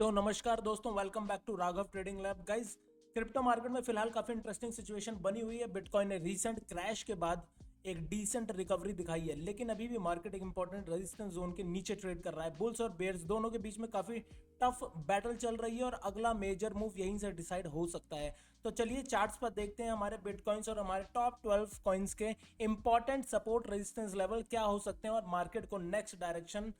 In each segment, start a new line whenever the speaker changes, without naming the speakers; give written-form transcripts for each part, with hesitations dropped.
तो नमस्कार दोस्तों, welcome back to Raghav trading lab. Guys, crypto market में फिलहाल काफी इंटरेस्टिंग सिचुएशन बनी हुई है। बिटकॉइन ने रीसेंट क्रैश के बाद एक डिसेंट रिकवरी दिखाई है, लेकिन अभी भी मार्केट एक इंपॉर्टेंट रेजिस्टेंस जोन के नीचे ट्रेड कर रहा है। बुल्स और बेयर्स दोनों के बीच में काफी टफ बैटल चल रही है और अगला मेजर मूव यहीं से डिसाइड हो सकता है। तो चलिए चार्ट्स पर देखते हैं हमारे बिटकॉइंस और हमारे टॉप 12 कॉइन्स के इंपॉर्टेंट सपोर्ट रेजिस्टेंस लेवल क्या हो सकते हैं और मार्केट को नेक्स्ट डायरेक्शन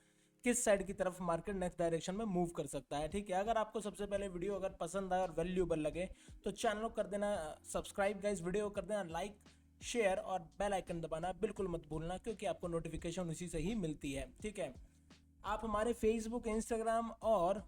किस साइड की तरफ मार्केट नेक्स्ट डायरेक्शन में मूव कर सकता है। ठीक है, अगर आपको सबसे पहले वीडियो अगर पसंद आए और वैल्यूएबल लगे तो चैनल को कर देना सब्सक्राइब, गाइस वीडियो को कर देना लाइक, शेयर और बेल आइकन दबाना बिल्कुल मत भूलना, क्योंकि आपको नोटिफिकेशन उसी से ही मिलती है। ठीक है, आप हमारे फेसबुक, इंस्टाग्राम और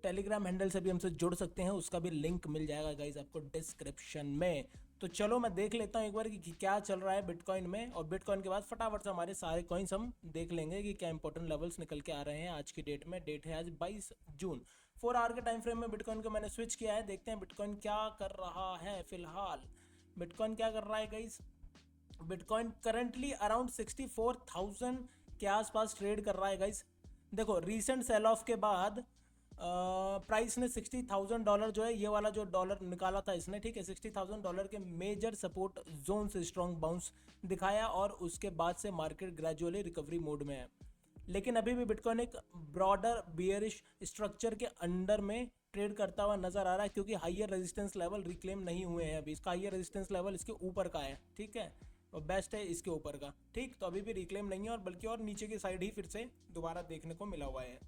टेलीग्राम हैंडल से भी हमसे जुड़ सकते हैं, उसका भी लिंक मिल जाएगा गाइज आपको डिस्क्रिप्शन में। तो चलो मैं देख लेता हूँ एक बार कि क्या चल रहा है बिटकॉइन में, और बिटकॉइन के बाद फटाफट से हमारे सारे कॉइन्स हम देख लेंगे कि क्या इंपॉर्टेंट लेवल्स निकल के आ रहे हैं आज की डेट में। डेट है आज 22 जून। 4 आवर के टाइम फ्रेम में बिटकॉइन को मैंने स्विच किया है। देखते हैं बिटकॉइन क्या कर रहा है फिलहाल। बिटकॉइन क्या कर रहा है गाइज? बिटकॉइन करंटली अराउंड 64,000 के आसपास ट्रेड कर रहा है गाइज। देखो, रीसेंट सेल ऑफ के बाद प्राइस ने $60,000 जो है, ये वाला जो डॉलर निकाला था इसने, ठीक है, $60,000 के मेजर सपोर्ट जोन से स्ट्रॉन्ग बाउंस दिखाया और उसके बाद से मार्केट ग्रेजुअली रिकवरी मोड में है। लेकिन अभी भी बिटकॉइन एक ब्रॉडर बियरिश स्ट्रक्चर के अंडर में ट्रेड करता हुआ नजर आ रहा है, क्योंकि हाइयर रेजिस्टेंस लेवल रिक्लेम नहीं हुए हैं अभी। इसका हाइयर रेजिस्टेंस लेवल इसके ऊपर का है, ठीक है, और बेस्ट है इसके ऊपर का। ठीक, तो अभी भी रिक्लेम नहीं है और बल्कि और नीचे की साइड ही फिर से दोबारा देखने को मिला हुआ है।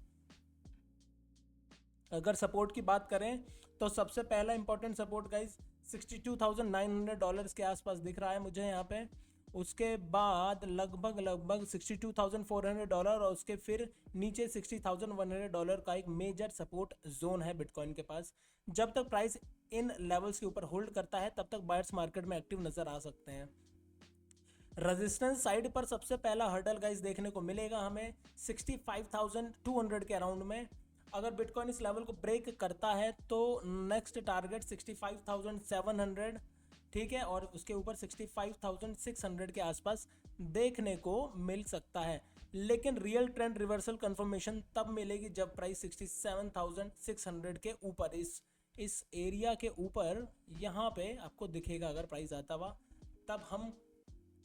अगर सपोर्ट की बात करें तो सबसे पहला इंपॉर्टेंट सपोर्ट गाइज $62,900 के आसपास दिख रहा है मुझे यहाँ पे। उसके बाद लगभग $62,400 और उसके फिर नीचे $60,100 का एक मेजर सपोर्ट जोन है बिटकॉइन के पास। जब तक प्राइस इन लेवल्स के ऊपर होल्ड करता है तब तक बायर्स मार्केट में एक्टिव नजर आ सकते हैं। रेजिस्टेंस साइड पर सबसे पहला हर्डल गाइस देखने को मिलेगा हमें 65,200 के अराउंड में। अगर बिटकॉइन इस लेवल को ब्रेक करता है तो नेक्स्ट टारगेट 65,700, ठीक है, और उसके ऊपर 65,600 के आसपास देखने को मिल सकता है। लेकिन रियल ट्रेंड रिवर्सल कंफर्मेशन तब मिलेगी जब प्राइस 67,600 के ऊपर, इस एरिया के ऊपर यहाँ पे आपको दिखेगा। अगर प्राइस आता हुआ तब हम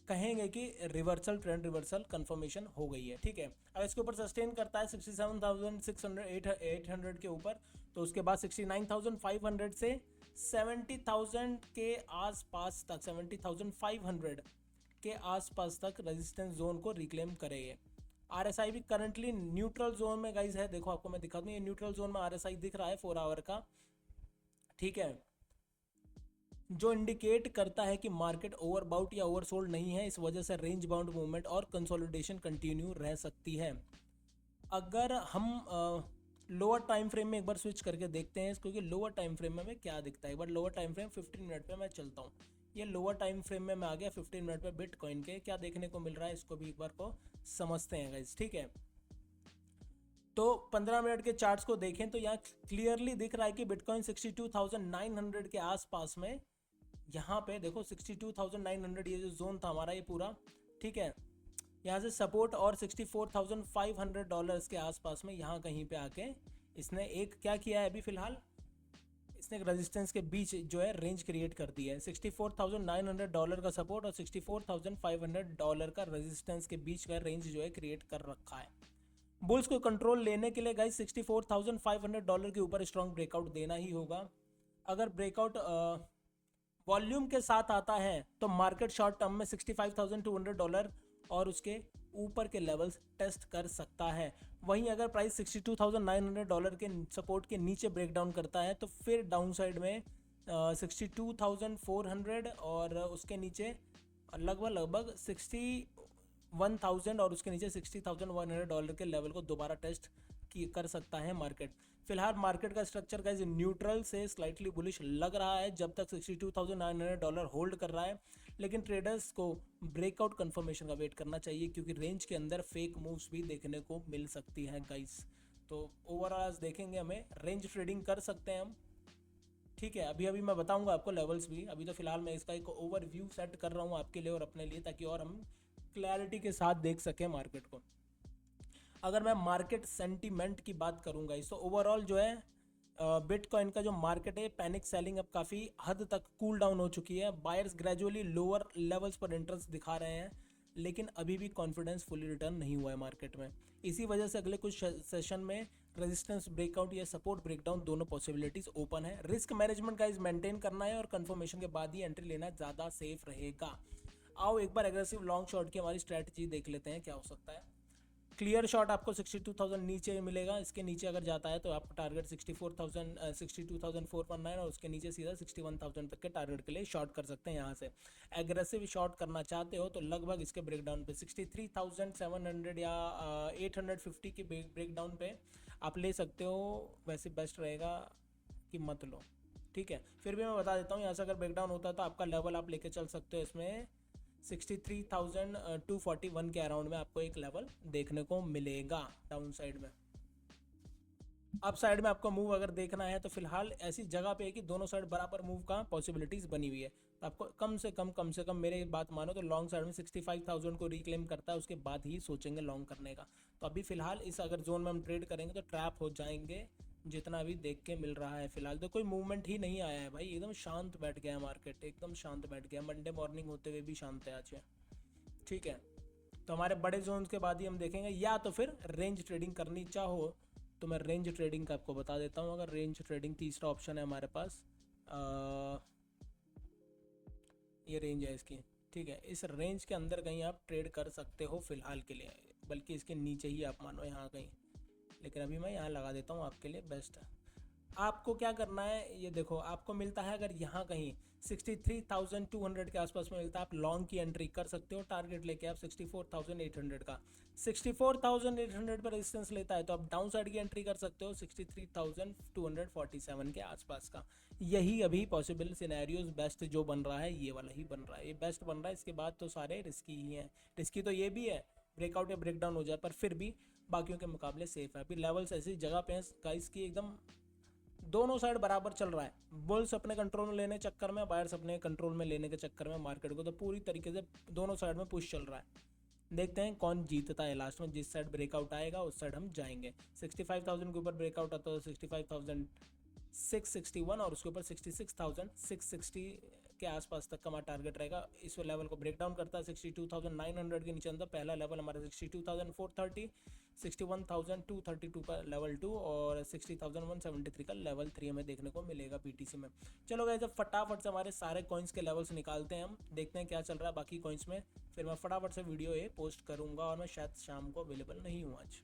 कहेंगे कि रिवर्सल ट्रेंड रिवर्सल कंफर्मेशन हो गई है। ठीक है, अगर इसके ऊपर सस्टेन करता है 67,600 के ऊपर, तो उसके बाद 69,500 से 70,000 के आसपास तक, 70,500 के आसपास तक रेजिस्टेंस जोन को रिक्लेम करेंगे। आरएसआई भी करंटली न्यूट्रल जोन में गाइज है। देखो आपको मैं दिखा दूं, ये न्यूट्रल जोन में आरएसआई दिख रहा है 4 आवर का, ठीक है, जो इंडिकेट करता है कि मार्केट ओवरबाउट या ओवरसोल्ड नहीं है। इस वजह से रेंज बाउंड मूवमेंट और कंसोलिडेशन कंटिन्यू रह सकती है। अगर हम लोअर टाइम फ्रेम में एक बार स्विच करके देखते हैं, क्योंकि लोअर टाइम फ्रेम में हमें क्या दिखता है। एक बार लोअर टाइम फ्रेम 15 मिनट पे मैं चलता हूँ। ये लोअर टाइम फ्रेम में मैं आ गया 15 मिनट पे। बिटकॉइन के क्या देखने को मिल रहा है इसको भी एक बार को समझते हैं गाइस। ठीक है, तो 15 मिनट के चार्ट्स को देखें तो यहाँ क्लियरली दिख रहा है कि बिटकॉइन 62,900 के आसपास में, यहाँ पे देखो 62,900 ये जो जोन था हमारा ये पूरा, ठीक है, यहाँ से सपोर्ट और $64,500 के आसपास में यहाँ कहीं पे आके इसने एक क्या किया है अभी फिलहाल, इसने एक रेजिस्टेंस के बीच जो है रेंज क्रिएट कर दी है। $64,900 का सपोर्ट और $64,500 का रेजिस्टेंस के बीच का रेंज जो है क्रिएट कर रखा है। बुल्स को कंट्रोल लेने के लिए गाइस $64,500 के ऊपर स्ट्रॉन्ग ब्रेकआउट देना ही होगा। अगर ब्रेकआउट वॉल्यूम के साथ आता है तो मार्केट शॉर्ट टर्म में $65,200 और उसके ऊपर के लेवल्स टेस्ट कर सकता है। वहीं अगर प्राइस $62,900 के सपोर्ट के नीचे ब्रेक डाउन करता है तो फिर डाउन साइड में 62,400 और उसके नीचे लगभग 61,000 और उसके नीचे $60,100 के लेवल को दोबारा टेस्ट कर सकता है मार्केट। फिलहाल मार्केट का स्ट्रक्चर गाइस न्यूट्रल से स्लाइटली बुलिश लग रहा है जब तक $62,900 होल्ड कर रहा है। लेकिन ट्रेडर्स को ब्रेकआउट कंफर्मेशन का वेट करना चाहिए, क्योंकि रेंज के अंदर फेक मूव्स भी देखने को मिल सकती हैं गाइस। तो ओवरऑल देखेंगे, हमें रेंज ट्रेडिंग कर सकते हैं हम। ठीक है, अभी मैं बताऊंगा आपको लेवल्स भी। अभी तो फिलहाल मैं इसका एक ओवरव्यू सेट कर रहा हूँ आपके लिए और अपने लिए, ताकि और हम क्लैरिटी के साथ देख सकें मार्केट को। अगर मैं मार्केट सेंटीमेंट की बात करूँगा इस तो ओवरऑल जो है बिटकॉइन का जो मार्केट है पैनिक सेलिंग अब काफ़ी हद तक कूल डाउन हो चुकी है। बायर्स ग्रेजुअली लोअर लेवल्स पर इंटरेस्ट दिखा रहे हैं, लेकिन अभी भी कॉन्फिडेंस फुली रिटर्न नहीं हुआ है मार्केट में। इसी वजह से अगले कुछ सेशन में रेजिस्टेंस ब्रेकआउट या सपोर्ट ब्रेकडाउन दोनों पॉसिबिलिटीज ओपन है। रिस्क मैनेजमेंट गाइस मेंटेन करना है और कंफर्मेशन के बाद ही एंट्री लेना ज़्यादा सेफ रहेगा। आओ एक बार एग्रेसिव लॉन्ग शॉट की हमारी स्ट्रैटेजी देख लेते हैं क्या हो सकता है। क्लियर शॉट आपको 62,000 नीचे मिलेगा। इसके नीचे अगर जाता है तो आपको टारगेट 64,000 62,419 और उसके नीचे सीधा 61,000 तक के टारगेट के लिए शॉर्ट कर सकते हैं। यहाँ से एग्रेसिव शॉर्ट करना चाहते हो तो लगभग इसके ब्रेकडाउन पे 63,700 या 850 की ब्रेकडाउन पे आप ले सकते हो। वैसे बेस्ट रहेगा कि मत लो, ठीक है। फिर भी मैं बता देता हूँ, यहाँ से अगर ब्रेकडाउन होता है तो आपका लेवल आप लेके चल सकते हो इसमें 63,241 के अराउंड में आपको एक लेवल देखने को मिलेगा डाउन साइड में। अप साइड में आपको मूव अगर देखना है तो फिलहाल ऐसी जगह पे है कि दोनों साइड बराबर मूव का पॉसिबिलिटीज़ बनी हुई है। तो आपको कम से कम मेरे बात मानो तो लॉन्ग साइड में 65,000 को रिक्लेम करता है, उसके बाद ही सोचेंगे लॉन्ग करने का। तो अभी फिलहाल इस अगर जोन में हम ट्रेड करेंगे तो ट्रैप हो जाएंगे, जितना भी देख के मिल रहा है। फिलहाल तो कोई मूवमेंट ही नहीं आया है भाई, एकदम शांत बैठ गया है मार्केट, एकदम शांत बैठ गया। मंडे मॉर्निंग होते हुए भी शांत है आज, ठीक है। तो हमारे बड़े जोन्स के बाद ही हम देखेंगे, या तो फिर रेंज ट्रेडिंग करनी चाहो तो मैं रेंज ट्रेडिंग का आपको बता देता हूँ। अगर रेंज ट्रेडिंग तीसरा ऑप्शन है हमारे पास, ये रेंज है इसकी, ठीक है। इस रेंज के अंदर कहीं आप ट्रेड कर सकते हो फिलहाल के लिए, बल्कि इसके नीचे ही आप मानो यहाँ कहीं, लेकिन अभी मैं यहाँ लगा देता हूँ आपके लिए बेस्ट है। आपको क्या करना है, ये देखो आपको मिलता है अगर यहाँ कहीं 63,200 के आसपास में मिलता है, आप लॉन्ग की एंट्री कर सकते हो। टारगेट लेके आप 64,800 का, 64,800 पर रेजिस्टेंस लेता है तो आप डाउन साइड की एंट्री कर सकते हो 63,247 के आसपास का। यही अभी पॉसिबल सिनेरियोज बेस्ट जो बन रहा है, ये वाला ही बन रहा है, ये बेस्ट बन रहा है। इसके बाद तो सारे रिस्की ही हैं। रिस्की तो ये भी है ब्रेकआउट या ब्रेकडाउन हो जाए, पर फिर भी बाकियों के मुकाबले सेफ है। अभी लेवल्स ऐसी जगह पे हैं गाइस की एकदम दोनों साइड बराबर चल रहा है। बुल्स अपने कंट्रोल में लेने चक्कर में, बायर्स अपने कंट्रोल में लेने के चक्कर में मार्केट को तो पूरी तरीके से दोनों साइड में पुश चल रहा है। देखते हैं कौन जीतता है लास्ट में। जिस साइड ब्रेकआउट आएगा उस साइड हम जाएंगे। 65,000 के ऊपर ब्रेकआउट आता है तो 65,661 और उसके ऊपर 66,660 के आसपास तक का हमारा टारगेट रहेगा। इस लेवल को ब्रेक डाउन करता है 62,900 के नीचे अंदर। पहला लेवल हमारा 62,430, 61,232 का लेवल 2 और 60,173 का लेवल 3 हमें देखने को मिलेगा BTC में। चलो गाइस, जब फटाफट से हमारे सारे कॉइन्स के लेवल्स निकालते हैं, हम देखते हैं क्या चल रहा है बाकी कॉइन्स में। फिर मैं फटाफट से वीडियो ये पोस्ट करूँगा और मैं शायद शाम को अवेलेबल नहीं हूँ आज।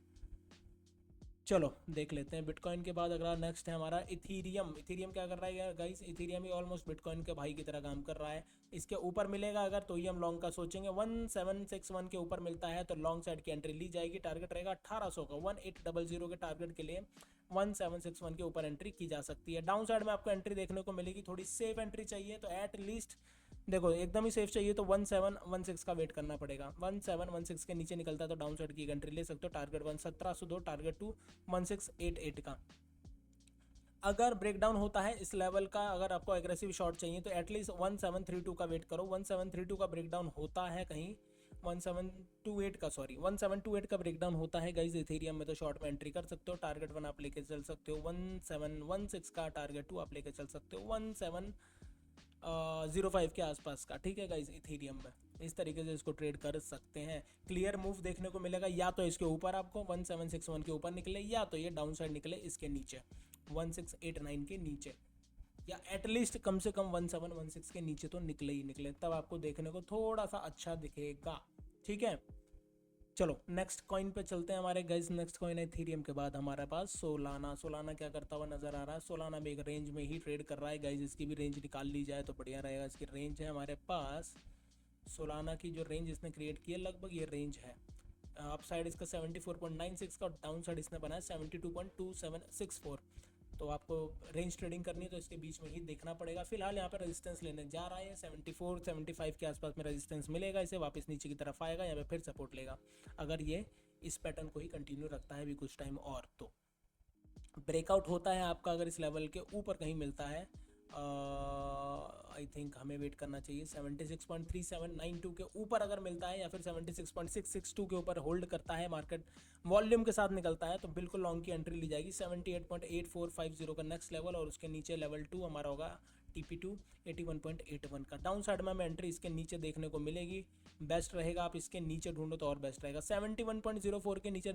चलो देख लेते हैं। बिटकॉइन के बाद अगला नेक्स्ट है हमारा इथीरियम। इथीरियम क्या कर रहा है गाइस, इथीरियम ही ऑलमोस्ट बिटकॉइन के भाई की तरह काम कर रहा है। इसके ऊपर मिलेगा अगर तो ही हम लॉन्ग का सोचेंगे। 1761 के ऊपर मिलता है तो लॉन्ग साइड की एंट्री ली जाएगी। टारगेट रहेगा 1800 का, 1800 के टारगेट के लिए 1761 के ऊपर एंट्री की जा सकती है। डाउन साइड में आपको एंट्री देखने को मिलेगी, थोड़ी सेफ एंट्री चाहिए तो एट लीस्ट देखो एकदम ही सेफ चाहिए तो 1716 का वेट करना पड़ेगा। 1716 के नीचे निकलता है तो डाउन साइड की एंट्री ले सकते हो। टारगेट 1702, टारगेट 2 1688 का। अगर ब्रेकडाउन होता है इस लेवल का, अगर आपको एग्रेसिव शॉट चाहिए तो एटलीस्ट 1732 का वेट करो। 1732 का ब्रेकडाउन होता है कहीं 1728 का ब्रेकडाउन होता है गाइस इथेरियम में तो शॉर्ट में एंट्री कर सकते हो। टारगेट 1 आप लेके चल सकते हो 1716 का, टारगेट 2 आप लेके चल सकते हो 1705 के आसपास का, ठीक है गाइस इथेरियम में। इस तरीके से इसको ट्रेड कर सकते हैं। क्लियर मूव देखने को मिलेगा, या तो इसके ऊपर आपको 1761 के ऊपर निकले, या तो ये डाउन साइड निकले इसके नीचे 1689 के नीचे, या एटलीस्ट कम से कम 1716 के नीचे तो निकले ही निकले, तब आपको देखने को थोड़ा सा अच्छा दिखेगा, ठीक है। चलो नेक्स्ट कॉइन पे चलते हैं हमारे गाइस। नेक्स्ट कॉइन है इथेरियम के बाद हमारे पास सोलाना। सोलाना क्या करता हुआ नजर आ रहा है, सोलाना भी एक रेंज में ही ट्रेड कर रहा है गाइस। इसकी भी रेंज निकाल ली जाए तो बढ़िया रहेगा। इसकी रेंज है हमारे पास, सोलाना की जो रेंज इसने क्रिएट की है लगभग ये रेंज है। अप साइड इसका 74.96 का और डाउन साइड इसने बनाया 72.2764। तो आपको रेंज ट्रेडिंग करनी है तो इसके बीच में ही देखना पड़ेगा। फिलहाल यहाँ पे रेजिस्टेंस लेने जा रहा है 74-75 के आसपास में रेजिस्टेंस मिलेगा इसे, वापस नीचे की तरफ आएगा, यहाँ पे फिर सपोर्ट लेगा अगर ये इस पैटर्न को ही कंटिन्यू रखता है भी कुछ टाइम और। तो ब्रेकआउट होता है आपका अगर इस लेवल के ऊपर कहीं मिलता है, आई थिंक हमें वेट करना चाहिए 76.3792 के ऊपर अगर मिलता है या फिर 76.662 के ऊपर होल्ड करता है, मार्केट वॉल्यूम के साथ निकलता है, तो बिल्कुल लॉन्ग की एंट्री ली जाएगी 78.8450 का नेक्स्ट लेवल, और उसके नीचे लेवल 2 हमारा होगा TP2 81.81 का। डाउन साइड में हमें एंट्री इसके नीचे देखने को मिलेगी, बेस्ट रहेगा आप इसके नीचे ढूंढो तो और बेस्ट रहेगा। 71.04 के नीचे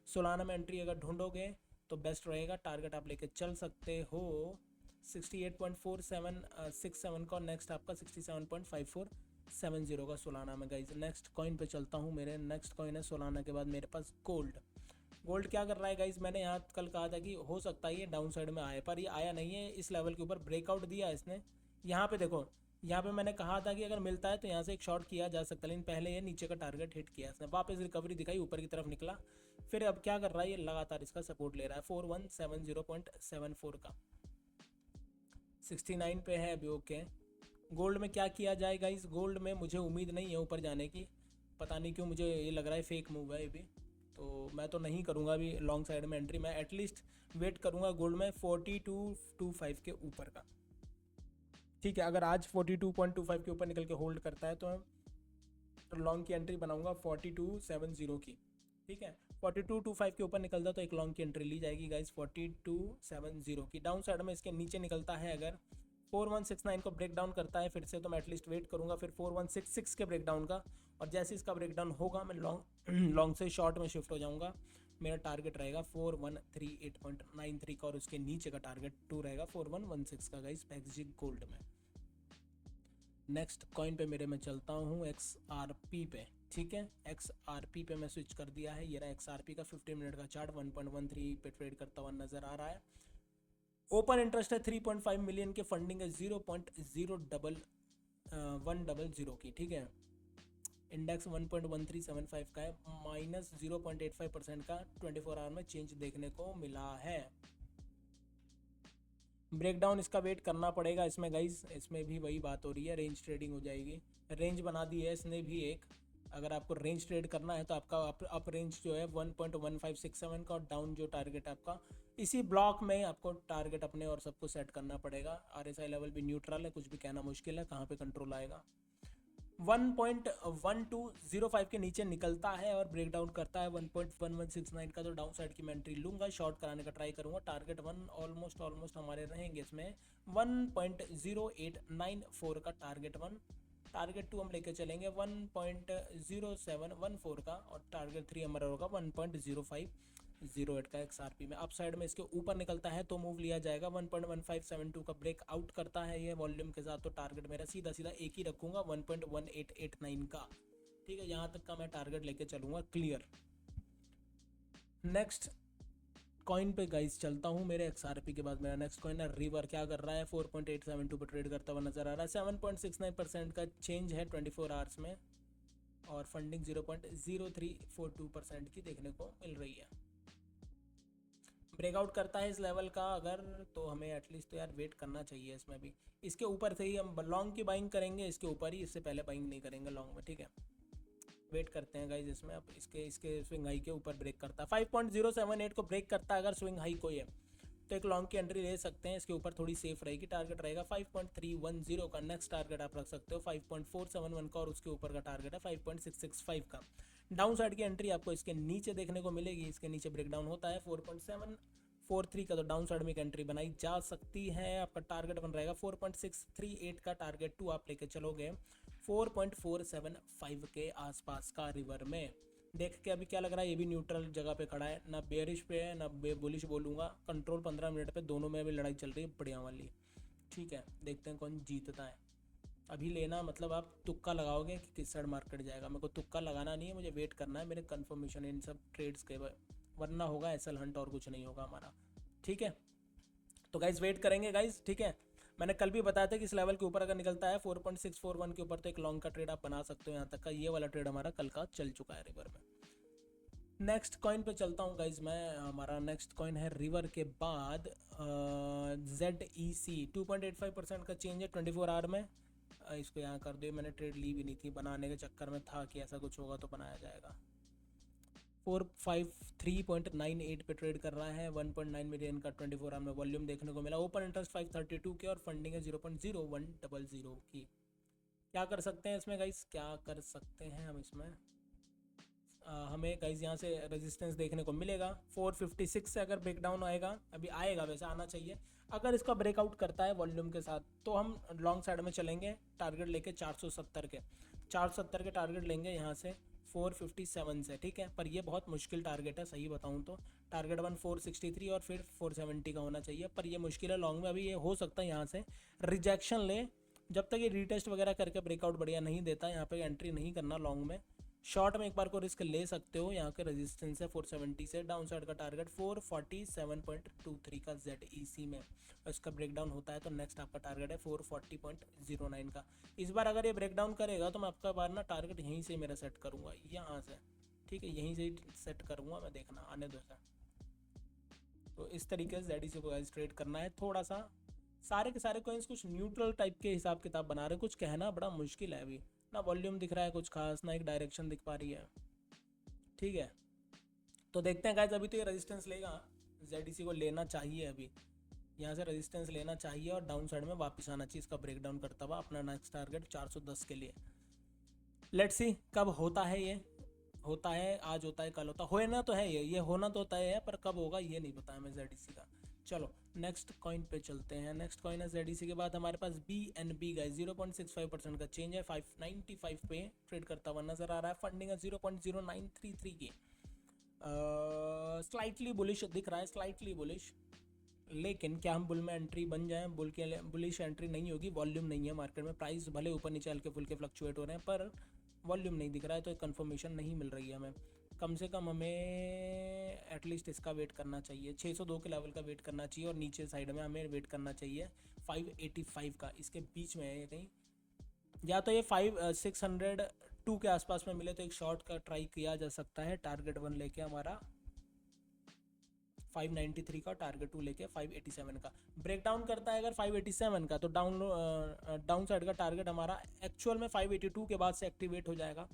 सोलाना में एंट्री अगर ढूंढोगे तो बेस्ट रहेगा, टारगेट आप लेके चल सकते हो 68.4767 का, और नेक्स्ट आपका 67.5470 का सोलाना में गाइज। नेक्स्ट कॉइन पे चलता हूँ, मेरे नेक्स्ट कॉइन है सोलाना के बाद मेरे पास गोल्ड। गोल्ड क्या कर रहा है गाइज, मैंने यहाँ कल कहा था कि हो सकता है ये डाउन साइड में आए, पर ये आया नहीं है, इस लेवल के ऊपर ब्रेकआउट दिया इसने। यहाँ पे देखो, यहाँ पे मैंने कहा था कि अगर मिलता है तो यहाँ से एक शॉट किया जा सकता है, लेकिन पहले ये नीचे का टारगेट हिट किया इसने, वापस रिकवरी दिखाई, ऊपर की तरफ निकला, फिर अब क्या कर रहा है ये लगातार इसका सपोर्ट ले रहा है 4170.74 का, 69 पे है अभी। ओके, गोल्ड में क्या किया जाए गाइस, गोल्ड में मुझे उम्मीद नहीं है ऊपर जाने की, पता नहीं क्यों मुझे ये लग रहा है फेक मूव है ये भी, तो मैं तो नहीं करूँगा अभी लॉन्ग साइड में एंट्री, मैं एटलीस्ट वेट करूँगा गोल्ड में 4225 के ऊपर का। ठीक है, अगर आज 42.25 के ऊपर निकल के होल्ड करता है तो लॉन्ग की एंट्री बनाऊंगा 4270 की। ठीक है, 4225 के ऊपर निकलता तो एक लॉन्ग की एंट्री ली जाएगी गाइस 4270 की। डाउन साइड में इसके नीचे निकलता है अगर 4169 को ब्रेक डाउन करता है फिर से, तो मैं एटलीस्ट वेट करूंगा फिर 4166 के ब्रेक डाउन का, और जैसे इसका ब्रेक डाउन होगा मैं लॉन्ग से शॉर्ट में शिफ्ट हो जाऊंगा। मेरा टारगेट रहेगा 4138.93 का, और उसके नीचे का टारगेट 2 रहेगा 4116 का गाइस पैक्स गोल्ड में। नेक्स्ट कॉइन पे मेरे मैं चलता हूँ XRP पे। ठीक है, XRP पे मैं स्विच कर दिया है, ये रहा XRP का 15 मिनट का चार्ट 1.13 पे ट्रेड करता हुआ नजर आ रहा है। ओपन इंटरेस्ट है 3.5 मिलियन के, फंडिंग है 0.0100 की। ठीक है, इंडेक्स 1.1375 का है, माइनस 0.85% का 24 आवर में चेंज देखने को मिला है। ब्रेकडाउन इसका वेट करना पड़ेगा इसमें गाइज, इसमें भी वही बात हो रही है, रेंज ट्रेडिंग हो जाएगी, रेंज बना दी है इसने भी एक, अगर आपको रेंज ट्रेड करना है तो आपका अप रेंज जो है 1.1567 का, और डाउन जो टारगेट आपका इसी ब्लॉक में आपको टारगेट अपने और सबको सेट करना पड़ेगा। RSI लेवल भी न्यूट्रल है, कुछ भी कहना मुश्किल है कहाँ पे कंट्रोल आएगा। 1.1205 के नीचे निकलता है और ब्रेक डाउन करता है 1.1169 का, तो डाउन साइड की मैं एंट्री लूंगा, शॉर्ट कराने का ट्राई करूंगा। टारगेट 1 ऑलमोस्ट हमारे रहेंगे इसमें 1.0894 का टारगेट 1, टारगेट 2 हम लेके चलेंगे 1.0714 का, और टारगेट 3 हमारा होगा 1.0508 का। XRP में अप साइड में इसके ऊपर निकलता है तो मूव लिया जाएगा, 1.1572 का ब्रेक आउट करता है ये वॉल्यूम के साथ, तो टारगेट मेरा सीधा एक ही रखूंगा 1.1889 का। ठीक है, यहाँ तक का मैं टारगेट लेके चलूंगा क्लियर। नेक्स्ट कॉइन पे गाइस चलता हूँ, मेरे XRP के बाद मेरा नेक्स्ट कॉइन है रिवर। क्या कर रहा है 4.872 पर ट्रेड करता हुआ नजर आ रहा है, 7.69% का चेंज है 24 आवर्स में, और फंडिंग 0.0342% की देखने को मिल रही है। ब्रेकआउट करता है इस लेवल का अगर, तो हमें एटलीस्ट तो यार वेट करना चाहिए इसमें भी, इसके ऊपर से ही हम लॉन्ग की बाइंग करेंगे, इसके ऊपर ही, इससे पहले बाइंग नहीं करेंगे लॉन्ग में। ठीक है, वेट करते हैं गाइज इसमें। अब इसके स्विंग हाई के ऊपर ब्रेक करता है 5.078 को ब्रेक करता है अगर स्विंग हाई को, ये तो एक लॉन्ग की एंट्री ले सकते हैं, इसके ऊपर थोड़ी सेफ रहेगी। टारगेट रहेगा 5.310 का, नेक्स्ट टारगेट आप रख सकते हो 5.471 का, और उसके ऊपर का टारगेट है 5.665 का। डाउन साइड की एंट्री आपको इसके नीचे देखने को मिलेगी, इसके नीचे ब्रेकडाउन होता है 4.743 का, तो डाउन साइड में एक एंट्री बनाई जा सकती है। आपका टारगेट बन रहेगा 4.638 का, टारगेट 2 आप लेके चलोगे 4.475 के आसपास का रिवर में। देख के अभी क्या लग रहा है, ये भी न्यूट्रल जगह पे खड़ा है, ना बेयरिश पे है ना बुलिश बोलूँगा, कंट्रोल 15 मिनट पे, दोनों में अभी लड़ाई चल रही है बढ़िया वाली। ठीक है, देखते हैं कौन जीतता है। अभी लेना मतलब आप तुक्का लगाओगे कि किस साइड मार्केट जाएगा, मेरे को तुक्का लगाना नहीं है, मुझे वेट करना है मेरे कंफर्मेशन इन सब ट्रेड्स के, वरना होगा एसएल हंट और कुछ नहीं होगा हमारा। ठीक है, तो गाइज वेट करेंगे गाइज। ठीक है, मैंने कल भी बताया था कि इस लेवल के ऊपर अगर निकलता है 4.641 के ऊपर तो एक लॉन्ग का ट्रेड आप बना सकते हो, यहाँ तक का ये वाला ट्रेड हमारा कल का चल चुका है रिवर में। नेक्स्ट कॉइन पे चलता हूँ गाइज मैं, हमारा नेक्स्ट कॉइन है रिवर के बाद ZEC 2.85% का चेंज है 24 आवर में। इसको यहाँ कर दो, मैंने ट्रेड ली भी नहीं थी, बनाने के चक्कर में था कि ऐसा कुछ होगा तो बनाया जाएगा। 453.98 पे ट्रेड कर रहा है। 1.9 मिलियन का 24 आवर में वॉल्यूम देखने को मिला। ओपन इंटरेस्ट 532 के और फंडिंग है 0.0100 की। क्या कर सकते हैं इसमें गाइस, क्या कर सकते हैं हम इसमें? हमें गाइस यहाँ से रेजिस्टेंस देखने को मिलेगा 456 से। अगर ब्रेकडाउन आएगा, अभी आएगा, वैसे आना चाहिए, अगर इसका ब्रेकआउट करता है वॉल्यूम के साथ, तो हम लॉन्ग साइड में चलेंगे टारगेट लेके 470 के टारगेट लेंगे यहाँ से 457 से, ठीक है। पर ये बहुत मुश्किल टारगेट है, सही बताऊँ तो। टारगेट 1 463 और फिर 470 का होना चाहिए, पर ये मुश्किल है लॉन्ग में। अभी ये हो सकता है यहाँ से रिजेक्शन ले, जब तक ये रीटेस्ट वगैरह करके ब्रेकआउट बढ़िया नहीं देता, यहाँ पे एंट्री नहीं करना लॉन्ग में। शॉर्ट में एक बार को रिस्क ले सकते हो। यहाँ के रेजिस्टेंस है 470 से, डाउन साइड का टारगेट 447.23 का ZEC में। और इसका ब्रेकडाउन होता है तो नेक्स्ट आपका टारगेट है 440.09 का। इस बार अगर ये ब्रेकडाउन करेगा तो मैं आपका बार ना टारगेट यहीं से मेरा सेट करूँगा, यहाँ से, ठीक है, यहीं से ही सेट करूँगा मैं, देखना आने दो सर। तो इस तरीके से ZEC को ट्रेड करना है। थोड़ा सा सारे के सारे कोइंस कुछ न्यूट्रल टाइप के हिसाब किताब बना रहे हैं, कुछ कहना बड़ा मुश्किल है अभी। ना वॉल्यूम दिख रहा है कुछ खास, ना एक डायरेक्शन दिख पा रही है, ठीक है। तो देखते हैं गाइस, अभी तो ये रेजिस्टेंस लेगा, ZEC को लेना चाहिए अभी, यहाँ से रेजिस्टेंस लेना चाहिए और डाउन साइड में वापस आना चाहिए इसका ब्रेकडाउन करता हुआ अपना नेक्स्ट टारगेट 410 के लिए। लेट्स सी कब होता है ये, होता है आज, होता है कल, होता होना तो है, ये होना तो तय है, पर कब होगा ये नहीं पता हमें ZEC का। चलो नेक्स्ट कॉइन पे चलते हैं। नेक्स्ट कॉइन है ZEC के बाद हमारे पास BNB गाइस, 0.65% का चेंज है, 595 पे ट्रेड करता हुआ नजर आ रहा है। फंडिंग है 0.0933 की। स्लाइटली बुलिश दिख रहा है, स्लाइटली बुलिश, लेकिन क्या हम बुल में एंट्री बन जाएं? बुल के लिए बुलिश एंट्री नहीं होगी, वॉल्यूम नहीं है मार्केट में। प्राइस भले ऊपर नीचे हल्के फुल्के फ्लक्चुएट हो रहे हैं, पर वॉल्यूम नहीं दिख रहा है, तो एक कन्फर्मेशन नहीं मिल रही है हमें। कम से कम हमें एटलीस्ट इसका वेट करना चाहिए, 602 के लेवल का वेट करना चाहिए, और नीचे साइड में हमें वेट करना चाहिए 585 का, इसके बीच में है ये कहीं। या तो ये 602 के आसपास में मिले तो एक शॉर्ट का ट्राई किया जा सकता है। टारगेट 1 लेके हमारा 593 का, टारगेट 2 लेके 587 का। ब्रेकडाउन करता है अगर 587 का, तो डाउन साइड का टारगेट हमारा एक्चुअल में 582 के बाद से एक्टिवेट हो जाएगा।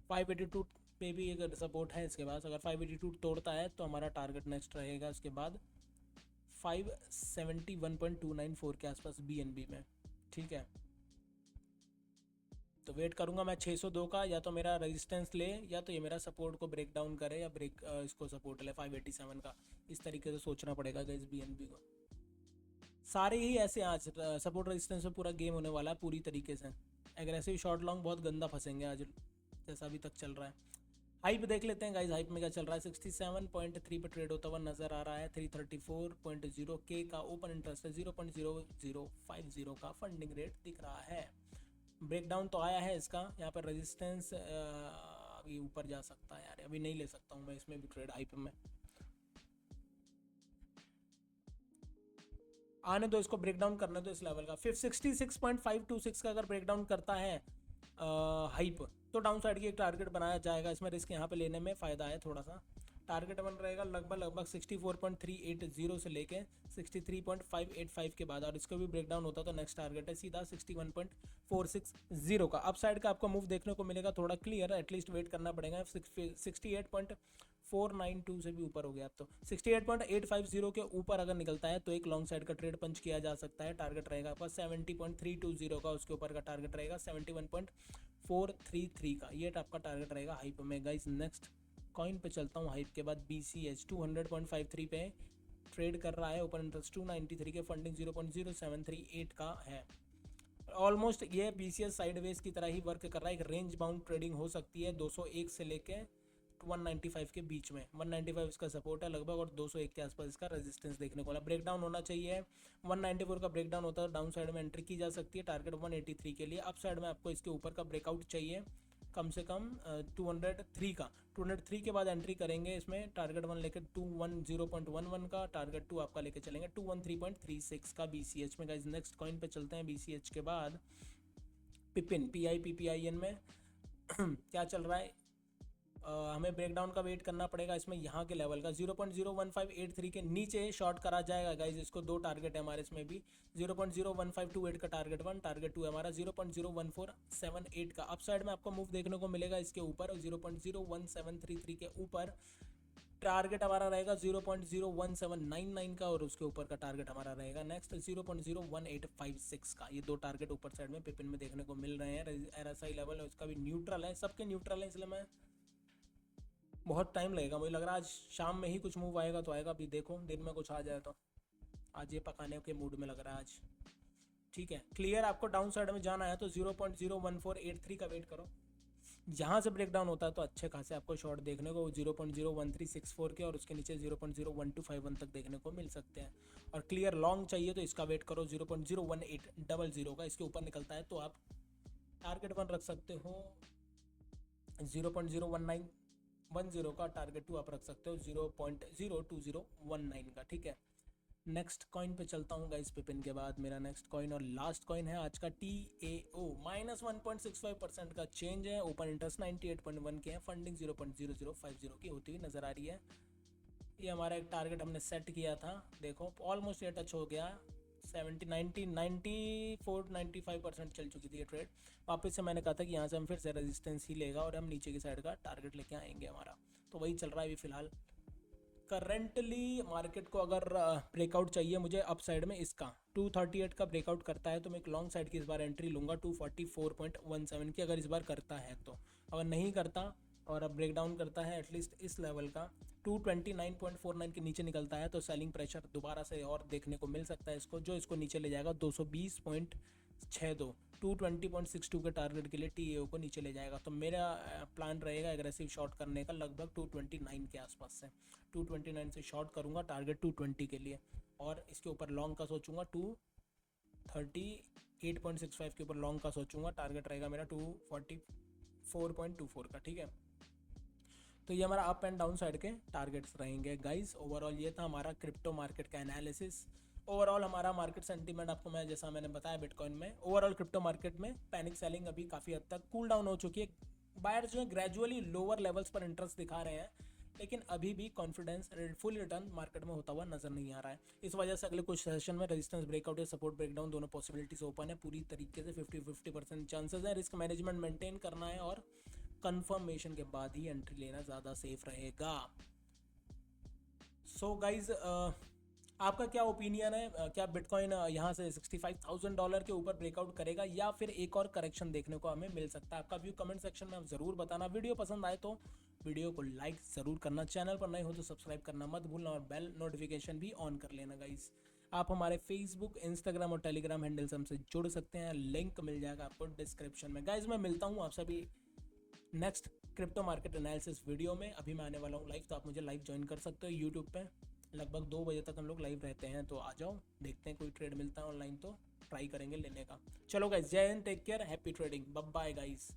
582 पे भी एक सपोर्ट है इसके पास, अगर 582 तोड़ता है तो हमारा टारगेट नेक्स्ट रहेगा इसके बाद 571.294 के आसपास BNB में, ठीक है। तो वेट करूंगा मैं 602 का, या तो मेरा रेजिस्टेंस ले, या तो ये मेरा सपोर्ट को ब्रेक डाउन करे, या इसको सपोर्ट ले 587 का। इस तरीके से सोचना पड़ेगा इस BNB को। सारे ही ऐसे आज सपोर्ट रेजिस्टेंस में पूरा गेम होने वाला है पूरी तरीके से। एग्रेसिव शॉर्ट लॉन्ग बहुत गंदा फंसेंगे आज, जैसा अभी तक चल रहा है। हाइप देख लेते हैं गाइस, हाइप में क्या चल रहा है। 67.3 पे ट्रेड होता हुआ नजर आ रहा है। 334.0 के का ओपन इंटरेस्ट है, 0.0050 का फंडिंग रेट दिख रहा है। ब्रेकडाउन तो आया है इसका, यहाँ पर रेजिस्टेंस अभी ऊपर जा सकता है यार, अभी नहीं ले सकता हूँ मैं इसमें भी ट्रेड हाइप में। आने दो इसको, ब्रेकडाउन करने दो इस लेवल का। 66.526 का अगर ब्रेकडाउन करता है हाइप, तो डाउन साइड की एक टारगेट बनाया जाएगा। इसमें रिस्क यहाँ पे लेने में फ़ायदा है थोड़ा सा। टारगेट बन रहेगा लगभग 64.380 से लेके 63.585 के बाद, और इसको भी ब्रेकडाउन होता तो नेक्स्ट टारगेट है सीधा 61.460 का। अप साइड का आपको मूव देखने को मिलेगा थोड़ा क्लियर, एटलीस्ट वेट करना पड़ेगा। 68.492 से भी ऊपर हो गया अब तो। 68.850 के ऊपर अगर निकलता है तो एक लॉन्ग साइड का ट्रेड पंच किया जा सकता है। टारगेट रहेगा आपका 70.320 का, उसके ऊपर का टारगेट रहेगा 71.433 का। ये आपका टारगेट रहेगा हाइप में गाइस। नेक्स्ट कॉइन पे चलता हूँ। हाइप के बाद BCH 200.53 पे ट्रेड कर रहा है। ओपन इंटरेस्ट 293 के, फंडिंग 0.0738 का है। ऑलमोस्ट ये BCH साइडवेज की तरह ही वर्क कर रहा है। एक रेंज बाउंड ट्रेडिंग हो सकती है 201 से लेके 195 के बीच में। 195 इसका सपोर्ट है लगभग, और 201 के आसपास इसका रेजिस्टेंस देखने को मिला। ब्रेकडाउन होना चाहिए, 194 का ब्रेकडाउन होता है डाउन साइड में एंट्री की जा सकती है टारगेट 183 के लिए। अप साइड में आपको इसके ऊपर का ब्रेकआउट चाहिए कम से कम 203 का। 203 के बाद एंट्री करेंगे इसमें, टारगेट 1 लेकर 210.11 का, टारगेट 2 आपका लेके चलेंगे 213.36 का BCH में गाइस। नेक्स्ट कॉइन पे चलते हैं। BCH के बाद पिपिन PIPPIN में क्या चल रहा है। हमें ब्रेकडाउन का वेट करना पड़ेगा इसमें यहाँ के लेवल का 0.01583 के नीचे शॉर्ट करा जाएगा गाइज। इसको दो टारगेट है हमारे इसमें भी, 0.01528 का टारगेट 1, टारगेट 2 है हमारा 0.01478 का। अपसाइड में आपको मूव देखने को मिलेगा इसके ऊपर, और 0.01733 के ऊपर टारगेट हमारा रहेगा 0.01799 का, और उसके ऊपर का टारगेट हमारा रहेगा नेक्स्ट 0.01856 का। ये दो टारगेट ऊपर साइड में पिपिन में देखने को मिल रहे हैं। RSI लेवल है उसका भी न्यूट्रल है, सबके न्यूट्रल है, इसलिए मैं बहुत टाइम लगेगा, मुझे लग रहा है आज शाम में ही कुछ मूव आएगा तो आएगा। अभी देखो दिन में कुछ आ जाए तो, आज ये पकाने के मूड में लग रहा है आज। ठीक है, क्लियर आपको डाउन साइड में जाना है तो 0.01483 का वेट करो। जहाँ से ब्रेकडाउन होता है तो अच्छे खासे आपको शॉर्ट देखने को 0.01364 के और उसके नीचे 0.01251 तक देखने को मिल सकते हैं। और क्लियर लॉन्ग चाहिए तो इसका वेट करो 0.01800 का। इसके ऊपर निकलता है तो आप टारगेट 1 रख सकते हो, 0.01910 का टारगेट 2 आप रख सकते हो 0.02019 का। ठीक है, नेक्स्ट कॉइन पे चलता हूँ गाइस। पिपिन के बाद मेरा नेक्स्ट कॉइन और लास्ट कॉइन है आज का TAO। -1.65% का चेंज है, ओपन इंटरेस्ट 98.1 के हैं, फंडिंग 0.0050 की होती हुई नजर आ रही है। ये हमारा एक टारगेट हमने सेट किया था, देखो ऑलमोस्ट ये टच हो गया, 70 90 94 95% चल चुकी थी ये ट्रेड। वापस से मैंने कहा था कि यहाँ से हम फिर से रेजिस्टेंस ही लेगा और हम नीचे की साइड का टारगेट लेके आएंगे हमारा, तो वही चल रहा है अभी फिलहाल। करंटली मार्केट को अगर ब्रेकआउट चाहिए मुझे अप साइड में, इसका 238 का ब्रेकआउट करता है तो मैं एक लॉन्ग साइड की इस बार एंट्री लूँगा 244.17 की, अगर इस बार करता है तो। अगर नहीं करता और अब ब्रेकडाउन करता है एटलीस्ट इस लेवल का 229.49 के नीचे निकलता है तो सेलिंग प्रेशर दोबारा से और देखने को मिल सकता है इसको, जो इसको नीचे ले जाएगा 220.62 220.62 के टारगेट के लिए TAO को नीचे ले जाएगा। तो मेरा प्लान रहेगा एग्रेसिव शॉर्ट करने का लगभग 229 के आसपास से, 229 से शॉर्ट करूंगा टारगेट 220 के लिए, और इसके ऊपर लॉन्ग का सोचूंगा 238.65 के ऊपर लॉन्ग का सोचूंगा, टारगेट रहेगा मेरा 244.24 का। ठीक है, तो ये हमारा अप एंड डाउन साइड के टारगेट्स रहेंगे गाइस। ओवरऑल ये था हमारा क्रिप्टो मार्केट का एनालिसिस। ओवरऑल हमारा मार्केट सेंटीमेंट आपको मैं जैसा मैंने बताया बिटकॉइन में, ओवरऑल क्रिप्टो मार्केट में पैनिक सेलिंग अभी काफ़ी हद तक कूल डाउन हो चुकी है। बायर्स जो है ग्रेजुअली लोअर लेवल्स पर इंटरेस्ट दिखा रहे हैं, लेकिन अभी भी कॉन्फिडेंस फुल रिटर्न मार्केट में होता हुआ नजर नहीं आ रहा है। इस वजह से अगले कुछ सेशन में रेजिस्टेंस ब्रेकआउट या सपोर्ट ब्रेकडाउन दोनों पॉसिबिलिटीज ओपन है, पूरी तरीके से 50-50% चांसेस है। रिस्क मैनेजमेंट मेंटेन करना है और कंफर्मेशन के बाद ही एंट्री लेना ज़्यादा सेफ रहेगा। सो गाइज आपका क्या ओपिनियन है, क्या बिटकॉइन यहाँ से $65,000 के ऊपर ब्रेकआउट करेगा या फिर एक और करेक्शन देखने को हमें मिल सकता है? आपका व्यू कमेंट सेक्शन में आप ज़रूर बताना। वीडियो पसंद आए तो वीडियो को लाइक ज़रूर करना, चैनल पर नए हो तो सब्सक्राइब करना मत भूलना और बेल नोटिफिकेशन भी ऑन कर लेना गाइस। आप हमारे फेसबुक, इंस्टाग्राम और टेलीग्राम हैंडल से हमसे जुड़ सकते हैं, लिंक मिल जाएगा आपको डिस्क्रिप्शन में। गाइज मैं मिलता हूँ आपसे अभी next crypto market analysis video में। अभी मैं आने वाला हूँ लाइव, तो आप मुझे लाइव ज्वाइन कर सकते हो यूट्यूब पे, लगभग 2 बजे तक हम लोग लाइव रहते हैं, तो आ जाओ, देखते हैं कोई ट्रेड मिलता है ऑनलाइन तो ट्राई करेंगे लेने का। चलो गाइस, जय हिंद, take care, happy trading, bye bye guys.